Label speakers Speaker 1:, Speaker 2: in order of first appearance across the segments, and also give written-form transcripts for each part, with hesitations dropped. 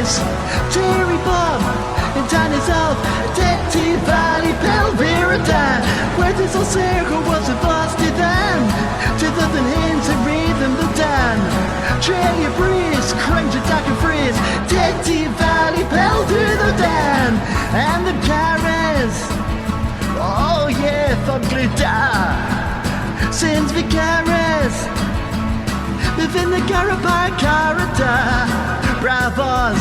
Speaker 1: Breeze, Terry Bob, and Johnny's off, Matthi Valley, Pel Veur, where this old circle was a busted dan, to the hands and rhythm the dan. Australia Breeze, Crunch Attack and Freeze, Matthi Valley, Pel Veur, the dan, and the Karens. Oh yeah, Thugluda, Sins Vicaris, within the Garabara Carata, Bravos,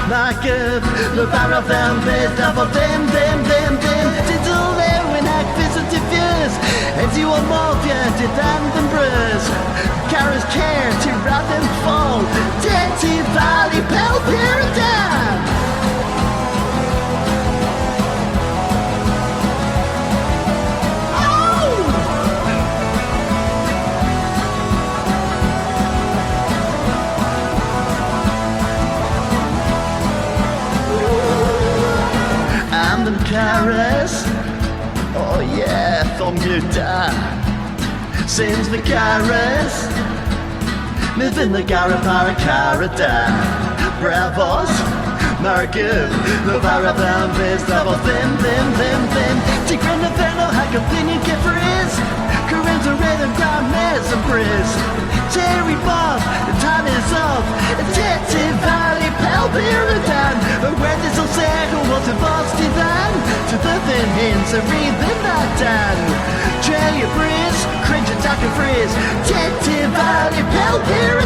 Speaker 1: Markup, the bar of them, best of them, Title there when act visit diffuse, as you are mafia, to damn them bruise, Kara's care to rout them fall, Matthi Valley, Pel Veur, Karas, oh yeah, Thomgluta, Sins the Karas, Living the Garapara Karata, Bravos, Markup, the Varavan, Best of them, Tigran the Veno, Hackopinion Kefris, Corin's a rhythm, Grammes and Briz, Terry Bob, the time is up, Matthi Valley, Pel Veur, where this old circle was a busted dan, to the thin hands and breathing that dan. Australia Breeze, Cringe Attack and Freeze, Matthi Valley, Pel Veur,